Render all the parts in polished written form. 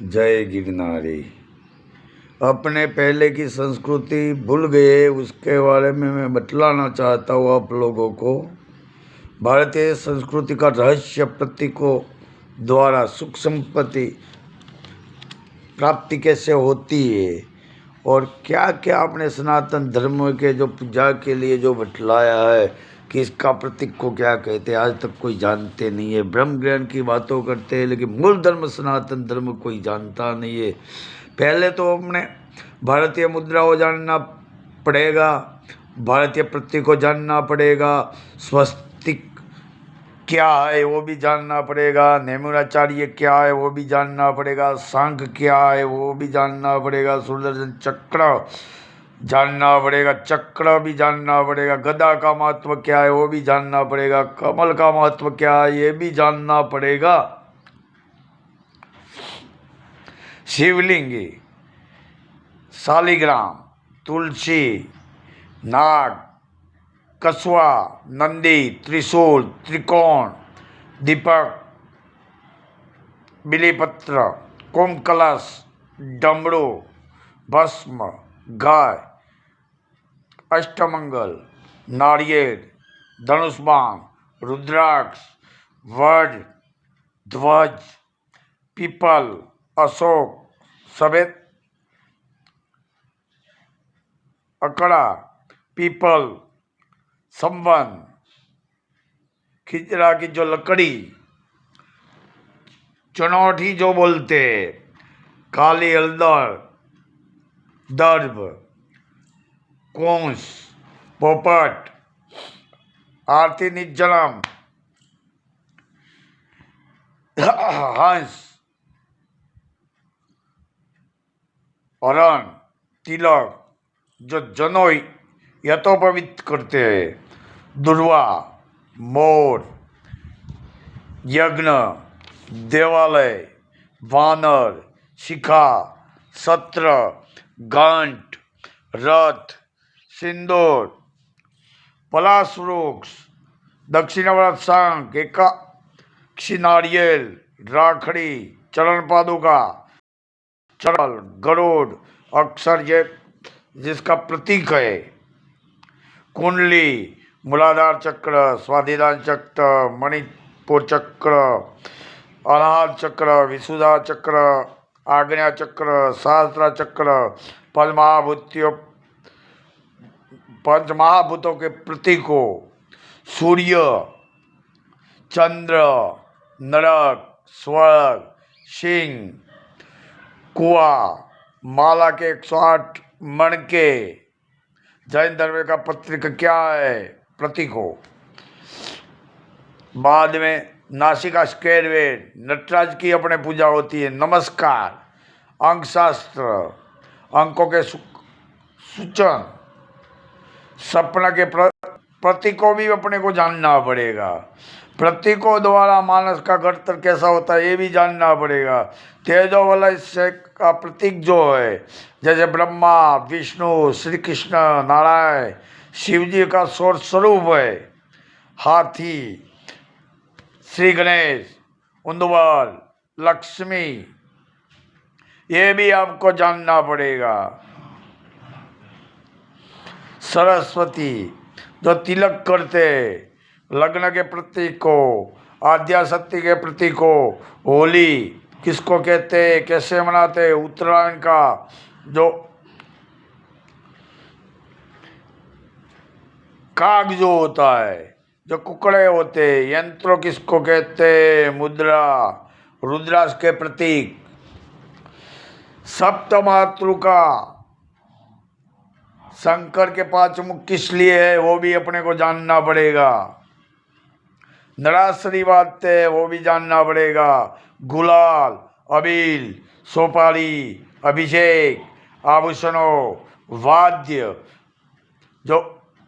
जय गिरनारी। अपने पहले की संस्कृति भूल गए, उसके बारे में मैं बतलाना चाहता हूँ आप लोगों को। भारतीय संस्कृति का रहस्य प्रतीकों द्वारा सुख संपत्ति प्राप्ति कैसे होती है और क्या क्या आपने सनातन धर्म के जो पूजा के लिए जो बतलाया है कि इसका प्रतीक को क्या कहते हैं, आज तक कोई जानते नहीं है। ब्रह्म ज्ञान की बातों करते हैं लेकिन मूल धर्म सनातन धर्म कोई जानता नहीं है। पहले तो हमने भारतीय मुद्रा को जानना पड़ेगा, भारतीय प्रतीक को जानना पड़ेगा, स्वस्तिक क्या है वो भी जानना पड़ेगा, नेमिराचार्य क्या है वो भी जानना पड़ेगा, शंख क्या है वो भी जानना पड़ेगा, सुदर्शन चक्र जानना पड़ेगा, चक्र भी जानना पड़ेगा, गदा का महत्व क्या है वो भी जानना पड़ेगा, कमल का महत्व क्या है ये भी जानना पड़ेगा। शिवलिंग, शालिग्राम, तुलसी, नाग, कछुआ, नंदी, त्रिशूल, त्रिकोण, दीपक, बिलीपत्र, कुंभ कलश, डमरू, भस्म, गाय, अष्टमंगल, नारियल, धनुष बाण, रुद्राक्ष, वड, ध्वज, पीपल, अशोक, सफेद अकड़ा, पीपल, संवन, खिजरा की जो लकड़ी, चुनौठी जो बोलते, काली हल्दर, दर्भ, कोंस, पोपट, आरती निजनम, हंस, हरण, तिलक जो जनोई यथोपवित करते हैं, दुर्वा, मोर, यज्ञ, देवालय, वानर, शिखा, सत्र, घंट, रथ, सिंदूर, पलाश वृक्ष, दक्षिणावर्त शंख, एकाक्षी नारियल, राखड़ी, चरण पादुका, चल, गरुड़, अक्षर ये जिसका प्रतीक है, कुंडली, मूलाधार चक्र, स्वाधिष्ठान चक्र, मणिपुर चक्र, अनाहत चक्र, विशुद्धा चक्र, आग्नेय चक्र, सहस्त्र चक्र, पंचमहाभूतों के प्रतीकों, सूर्य, चंद्र, नरक, स्वर्ग, सिंह, कुआ, माला के 108 मणके, जैन धर्म का प्रतीक क्या है, प्रतीक हो। बाद में नासिका स्क्वायर, नटराज की अपने पूजा होती है, नमस्कार, अंक शास्त्र, अंकों के सूचन, सपना के प्रतीकों भी अपने को जानना पड़ेगा। प्रतीकों द्वारा मानस का घड़तर कैसा होता है ये भी जानना पड़ेगा। तेजो वाला से का प्रतीक जो है, जैसे ब्रह्मा, विष्णु, श्री कृष्ण, नारायण, शिव जी का स्वरूप है, हाथी, श्री गणेश, उंदवाल, लक्ष्मी, ये भी आपको जानना पड़ेगा। सरस्वती जो तिलक करते, लग्न के प्रतीक को, आद्याशक्ति के प्रतीक को, होली किसको कहते, कैसे मनाते, उत्तरायण का जो काग जो होता है, जो कुकड़े होते, यंत्रों किसको कहते, मुद्रा, रुद्राक्ष के प्रतीक, सप्तमातृका, शंकर के 5 मुख किस लिए है वो भी अपने को जानना पड़ेगा। नराश्री बात है वो भी जानना पड़ेगा। गुलाल, अबील, सोपारी, अभिषेक, आभूषणों, वाद्य, जो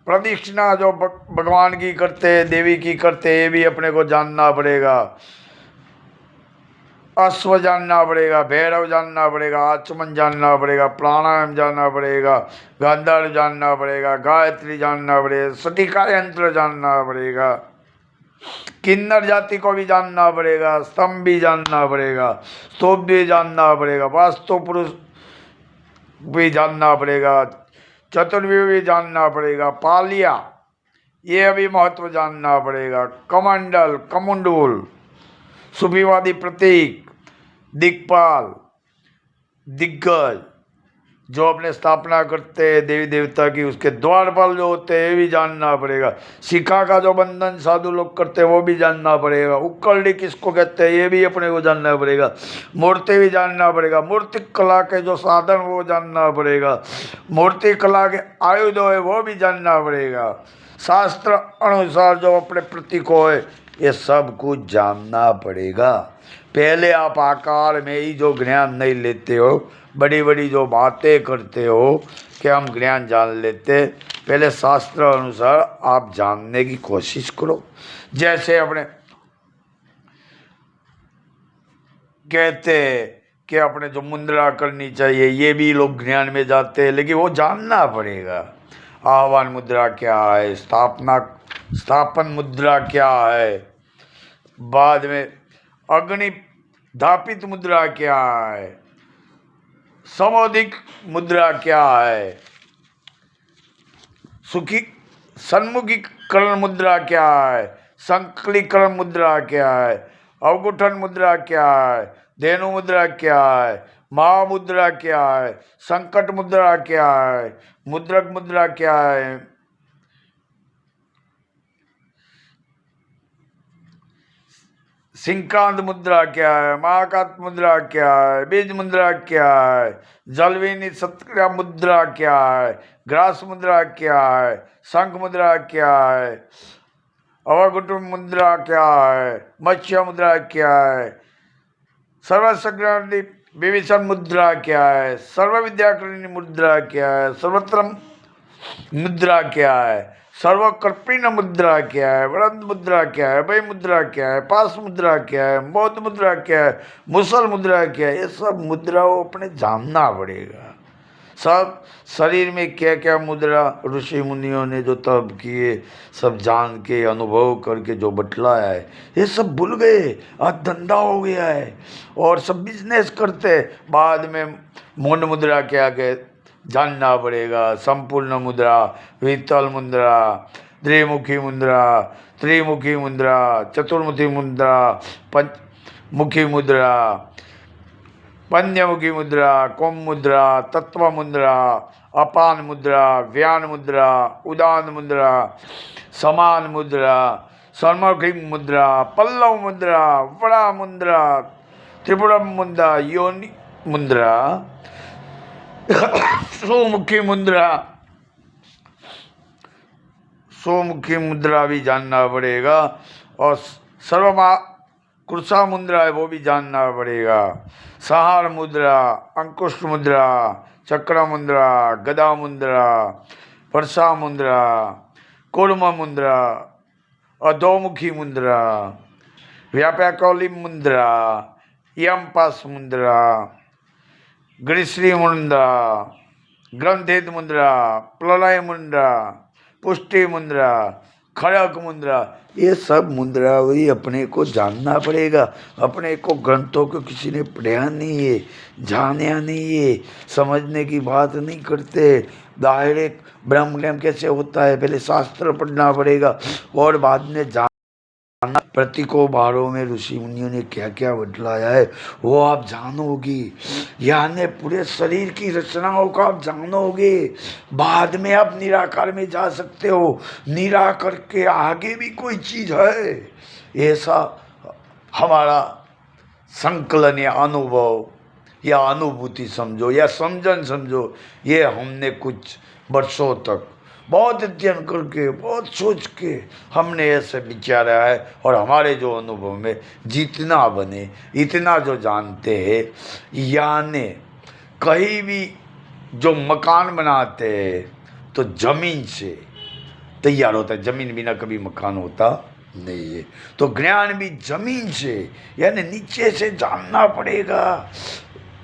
प्रदक्षिणा जो भगवान की करते, देवी की करते, ये भी अपने को जानना पड़ेगा। अश्व जानना पड़ेगा, भैरव जानना पड़ेगा, आचमन जानना पड़ेगा, प्राणायाम जानना पड़ेगा, गांधार जानना पड़ेगा, गायत्री जानना पड़ेगा, सटिका यंत्र जानना पड़ेगा। किन्नर जाति को भी जानना पड़ेगा, स्तंभ भी जानना पड़ेगा, स्तूप भी जानना पड़ेगा, वास्तु पुरुष भी जानना पड़ेगा, चतुर्व्यूह भी जानना पड़ेगा, पालिया ये भी महत्व जानना पड़ेगा, कमंडल, कमुंडूल, सुफीवादी प्रतीक, दिक्पाल, दिग्गज जो अपने स्थापना करते हैं देवी देवता की, उसके द्वारपाल जो होते हैं ये भी जानना पड़ेगा, शिखा का जो बंधन साधु लोग करते हैं वो भी जानना पड़ेगा, उक्कड़ी किसको कहते हैं ये भी अपने को जानना पड़ेगा, मूर्ति भी जानना पड़ेगा, मूर्ति कला के जो साधन वो जानना पड़ेगा, मूर्ति कला के आयुध है वो भी जानना पड़ेगा, शास्त्र अनुसार जो अपने प्रतीकों है ये सब कुछ जानना पड़ेगा। पहले आप आकार में ही जो ज्ञान नहीं लेते हो, बड़ी बड़ी जो बातें करते हो कि हम ज्ञान जान लेते, पहले शास्त्र अनुसार आप जानने की कोशिश करो। जैसे अपने कहते कि अपने जो मुद्रा करनी चाहिए ये भी लोग ज्ञान में जाते हैं, लेकिन वो जानना पड़ेगा। आह्वान मुद्रा क्या है, स्थापन मुद्रा क्या है, बाद में अग्नि धापित मुद्रा क्या है, समोदिक मुद्रा क्या है, सन्मुखीकरण मुद्रा क्या है, संकलीकरण मुद्रा क्या है, अवगुठन मुद्रा क्या है, धेनु मुद्रा क्या है, महामुद्रा क्या है, संकट मुद्रा क्या है, मुद्रक मुद्रा क्या है, सिंकांत मुद्रा क्या है, महाकात मुद्रा क्या है, बीज मुद्रा क्या है, जलविनी सत्क्रिया मुद्रा क्या है, ग्रास मुद्रा क्या है, शंख मुद्रा क्या है, अवगुटुम मुद्रा क्या है, मत्स्य मुद्रा क्या है, सर्वसग्रहणी विभीषण मुद्रा क्या है, सर्व विद्याकरणी मुद्रा क्या है, सर्वत्र मुद्रा क्या है, सर्वकल्पिन मुद्रा क्या है, वरंद मुद्रा क्या है, भय मुद्रा क्या है, पास मुद्रा क्या है, बौद्ध मुद्रा क्या है, मुसल मुद्रा क्या है, ये सब मुद्राओं अपने जानना पड़ेगा। सब शरीर में क्या क्या मुद्रा ऋषि मुनियों ने जो तप किए सब जान के अनुभव करके जो बतलाया है ये सब भूल गए, आज धंधा हो गया है और सब बिजनेस करते। बाद में मौन मुद्रा क्या के जानना पड़ेगा, संपूर्ण मुद्रा, वितल मुद्रा, द्विमुखी मुद्रा, त्रिमुखी मुद्रा, चतुर्मुखी मुद्रा, पंचमुखी मुद्रा, पंचमुखी मुद्रा, कुंभ मुद्रा, तत्व मुद्रा, अपान मुद्रा, व्यान मुद्रा, उदान मुद्रा, समान मुद्रा, सर्वमुखी मुद्रा, पल्लव मुद्रा, वड़ा मुद्रा, त्रिपुरम मुद्रा, योनि मुद्रा, सोमुखी मुद्रा, सोमुखी मुद्रा भी जानना पड़ेगा और सर्वमा कुर्सा मुद्रा है वो भी जानना पड़ेगा, सहार मुद्रा, अंकुश मुद्रा, चक्र मुद्रा, गदा मुद्रा, वर्षा मुद्रा, कूर्म मुद्रा, अधोमुखी मुद्रा, व्यापकौली मुद्रा, यमपास मुद्रा, ग्रीश्री मुद्रा, ग्रंथित मुद्रा, प्रलय मुद्रा, पुष्टि मुद्रा, खड़क मुद्रा, ये सब मुद्रा वही अपने को जानना पड़ेगा। अपने को ग्रंथों को किसी ने पढ़ा नहीं है, जाना नहीं है, समझने की बात नहीं करते। डायरेक्ट ब्रह्म ज्ञान कैसे होता है, पहले शास्त्र पढ़ना पड़ेगा और बाद में जानना। प्रतीकों बारों में ऋषि मुनियों ने क्या क्या बतलाया है वो आप जानोगी, यानी पूरे शरीर की रचनाओं को आप जानोगे। बाद में आप निराकार में जा सकते हो, निराकार के आगे भी कोई चीज है, ऐसा हमारा संकलन या अनुभव या अनुभूति समझो या समझन समझो, ये हमने कुछ वर्षों तक बहुत अध्ययन करके बहुत सोच के हमने ऐसे विचारा है और हमारे जो अनुभव में जितना बने इतना जो जानते हैं। यानी कहीं भी जो मकान बनाते हैं तो जमीन से तैयार होता है, जमीन बिना कभी मकान होता नहीं है। तो ज्ञान भी जमीन से यानी नीचे से जानना पड़ेगा।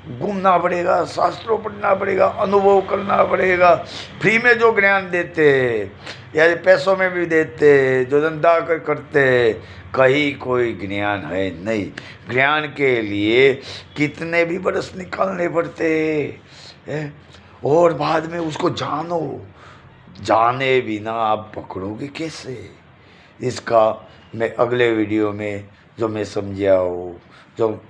घूमना पड़ेगा, शास्त्रों पढ़ना पड़ेगा, अनुभव करना पड़ेगा। फ्री में जो ज्ञान देते या पैसों में भी देते, जो धंधा करते, कहीं कोई ज्ञान है नहीं। ज्ञान के लिए कितने भी बरस निकालने पड़ते हैं, और बाद में उसको जानो, जाने बिना आप पकड़ोगे कैसे? इसका मैं अगले वीडियो में जो मैं समझा हो, जो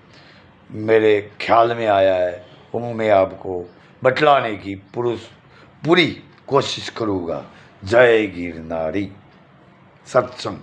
मेरे ख्याल में आया है, वो मैं आपको बतलाने की पूरी कोशिश करूँगा। जय गिरनारी। सत्संग।